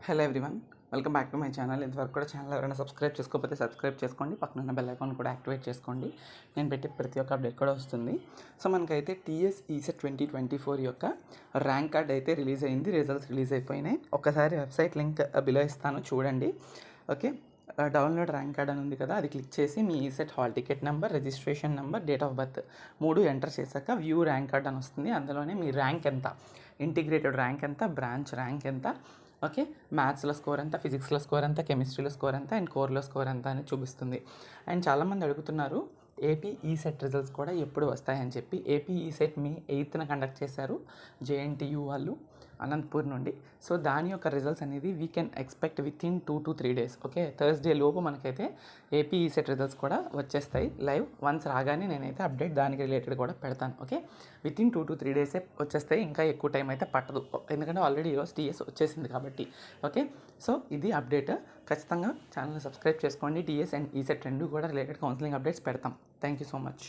Hello everyone, welcome back to my channel. ఇంతవరకు కూడా channel ఎవరైనా సబ్స్క్రైబ్ చేసుకోకపోతే సబ్స్క్రైబ్ చేసుకోండి, పక్కన ఉన్న బెల్ ఐకాన్ కూడా యాక్టివేట్ చేసుకోండి. నేను పెట్టే ప్రతి ఒక్క అప్డేట్ కూడా వస్తుంది. సో మనకైతే టీఎస్ ఈసెట్ 2024 యొక్క ర్యాంక్ కార్డ్ అయితే రిలీజ్ అయింది. రిజల్ట్స్ రిలీజ్ అయిపోయినాయి. ఒకసారి వెబ్సైట్ లింక్ బిలో ఇస్తాను, చూడండి. ఓకే, డౌన్లోడ్ ర్యాంక్ కార్డ్ అని ఉంది కదా, అది క్లిక్ చేసి మీ ECET hall ticket number, registration number, date of birth 3 enter చేశాక వ్యూ ర్యాంక్ కార్డ్ అని వస్తుంది. అందులోనే మీ ర్యాంక్ ఎంత, ఇంటిగ్రేటెడ్ ర్యాంక్ ఎంత, బ్రాంచ్ ర్యాంక్ ఎంత, ఓకే, మ్యాథ్స్లో స్కోర్ ఎంత, ఫిజిక్స్లో స్కోర్ ఎంత, కెమిస్ట్రీలో స్కోర్ ఎంత అండ్ కోర్లో స్కోర్ ఎంత అని చూపిస్తుంది. అండ్ చాలామంది అడుగుతున్నారు ఏపీ ఈసెట్ రిజల్ట్స్ కూడా ఎప్పుడు వస్తాయని చెప్పి. ఏపీ ఈసెట్ మీ 8th కండక్ట్ చేశారు జేఎన్టీయూ వాళ్ళు అనంతపూర్ నుండి. సో దాని యొక్క రిజల్ట్స్ అనేది we can expect with in 2 to 3 days. Okay, Thursday లోపు మనకైతే ఏపీ ఈసెట్ రిజల్ట్స్ కూడా వచ్చేస్తాయి లైవ్. వన్స్ రాగానే నేనైతే అప్డేట్ దానికి రిలేటెడ్ కూడా పెడతాను. Okay, with in 2 to 3 days వచ్చేస్తాయి. ఇంకా ఎక్కువ టైం అయితే పట్టదు, ఎందుకంటే ఆల్రెడీ ఈరోజు టీఎస్ వచ్చేసింది కాబట్టి. ఓకే, సో ఇది అప్డేట్. ఖచ్చితంగా ఛానల్ని సబ్స్క్రైబ్ చేసుకోండి. టీఎస్ అండ్ ఈసెట్ రెండు కూడా రిలేటెడ్ కౌన్సిలింగ్ అప్డేట్స్ పెడతాం. Thank you so much.